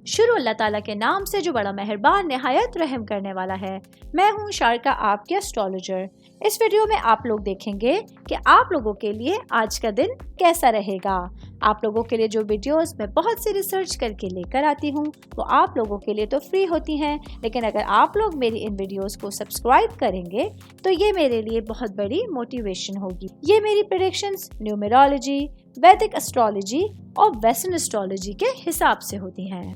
شروع اللہ تعالیٰ کے نام سے جو بڑا مہربان نہایت رحم کرنے والا ہے۔ میں ہوں شارکا، آپ کے اسٹرالوجر۔ اس ویڈیو میں آپ لوگ دیکھیں گے کہ آپ لوگوں کے لیے آج کا دن کیسا رہے گا۔ آپ لوگوں کے لیے جو ویڈیوز میں بہت سی ریسرچ کر کے لے کر آتی ہوں وہ آپ لوگوں کے لیے تو فری ہوتی ہیں، لیکن اگر آپ لوگ میری ان ویڈیوز کو سبسکرائب کریں گے تو یہ میرے لیے بہت بڑی موٹیویشن ہوگی۔ یہ میری پریڈکشنز نیومرولوجی، ویدک اسٹرالوجی اور ویسٹرن اسٹرالوجی کے حساب سے ہوتی ہیں۔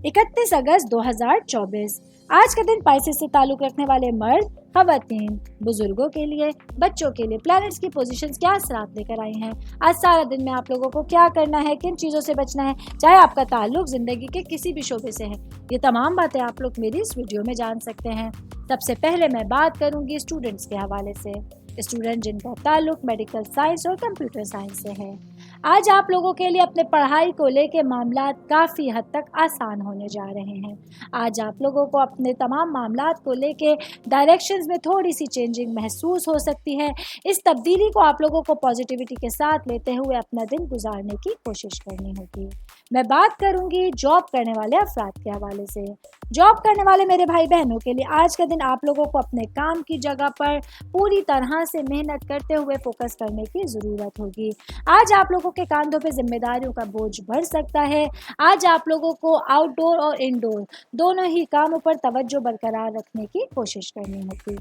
31 اگست 2024 آج کا دن پائسس سے تعلق رکھنے والے مرد، خواتین، بزرگوں کے لیے، بچوں کے لیے پلانٹس کی پوزیشنز کیا اثرات لے کر آئی ہیں۔ آج سارا دن میں آپ لوگوں کو کیا کرنا ہے، کن چیزوں سے بچنا ہے، چاہے آپ کا تعلق زندگی کے کسی بھی شعبے سے ہے، یہ تمام باتیں آپ لوگ میری اس ویڈیو میں جان سکتے ہیں۔ سب سے پہلے میں بات کروں گی اسٹوڈنٹس کے حوالے سے، اسٹوڈنٹ جن کا تعلق میڈیکل سائنس اور کمپیوٹر سائنس سے ہے۔ آج آپ لوگوں کے لیے اپنے پڑھائی کو لے کے معاملات کافی حد تک آسان ہونے جا رہے ہیں۔ آج آپ لوگوں کو اپنے تمام معاملات کو لے کے ڈائریکشنز میں تھوڑی سی چینجنگ محسوس ہو سکتی ہے۔ اس تبدیلی کو آپ لوگوں کو پازیٹیوٹی کے ساتھ لیتے ہوئے اپنا دن گزارنے کی کوشش کرنی ہوگی۔ میں بات کروں گی جاب کرنے والے افراد کے حوالے سے۔ جاب کرنے والے میرے بھائی بہنوں کے لیے آج کا دن آپ لوگوں کو اپنے کام کی جگہ پر پوری طرح سے محنت کرتے ہوئے فوکس کرنے کی ضرورت ہوگی۔ آج آپ لوگوں کے کاندھوں پہ ذمہ داریوں کا بوجھ بڑھ سکتا ہے۔ آج آپ لوگوں کو آؤٹ ڈور اور انڈور دونوں ہی کاموں پر توجہ برقرار رکھنے کی کوشش کرنی ہوگی۔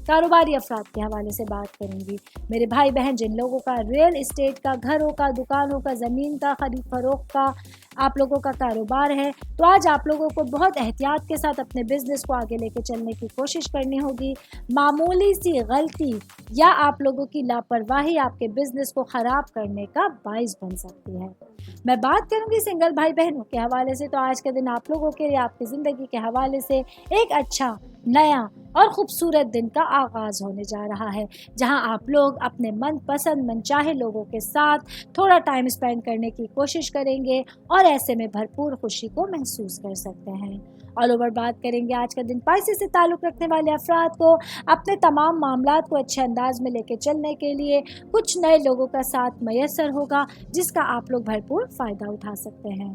کاروباری افراد کے حوالے سے بات کروں گی۔ میرے بھائی بہن جن لوگوں کا ریئل اسٹیٹ کا، گھروں کا، دکانوں کا، زمین کا خرید فروخت کا آپ لوگوں کا کاروبار ہے تو آج آپ لوگوں کو بہت احتیاط کے ساتھ اپنے بزنس کو آگے لے کے چلنے کی کوشش کرنی ہوگی۔ معمولی سی غلطی یا آپ لوگوں کی لاپرواہی آپ کے بزنس کو خراب کرنے کا باعث بن سکتی ہے۔ میں بات کروں گی سنگل بھائی بہنوں کے حوالے سے تو آج کے دن آپ لوگوں کے لیے آپ کی زندگی کے حوالے سے ایک اچھا، نیا اور خوبصورت دن کا آغاز ہونے جا رہا ہے، جہاں آپ لوگ اپنے من پسند من چاہے لوگوں کے ساتھ تھوڑا ٹائم اسپینڈ کرنے کی کوشش کریں گے اور ایسے میں بھرپور خوشی کو محسوس کر سکتے ہیں۔ آل اوور بات کریں گے آج کا دن پائسس سے تعلق رکھنے والے افراد کو اپنے تمام معاملات کو اچھے انداز میں لے کے چلنے کے لیے کچھ نئے لوگوں کا ساتھ میسر ہوگا جس کا آپ لوگ بھرپور فائدہ اٹھا سکتے ہیں۔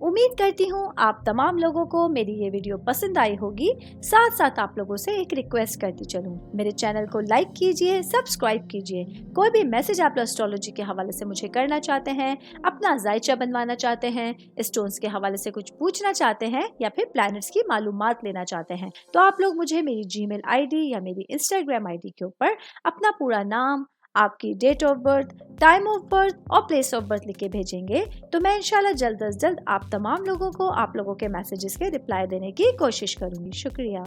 امید کرتی ہوں آپ تمام لوگوں کو میری یہ ویڈیو پسند آئی ہوگی۔ ساتھ ساتھ آپ لوگوں سے ایک ریکویسٹ کرتی چلوں، میرے چینل کو لائک کیجئے، سبسکرائب کیجئے۔ کوئی بھی میسج آپ اسٹرالوجی کے حوالے سے مجھے کرنا چاہتے ہیں، اپنا ذائچہ بنوانا چاہتے ہیں، اسٹونز کے حوالے سے کچھ پوچھنا چاہتے ہیں یا پھر پلانٹس کی معلومات لینا چاہتے ہیں تو آپ لوگ مجھے میری جی میل آئی ڈی یا میری انسٹاگرام آئی ڈی کے اوپر اپنا پورا نام، آپ کی date of birth, time of birth اور پلیس آف برتھ لکھ کے بھیجیں گے تو میں انشاءاللہ جلد از جلد آپ تمام لوگوں کو آپ لوگوں کے میسیجز کے رپلائی دینے کی کوشش کروں گی۔ شکریہ۔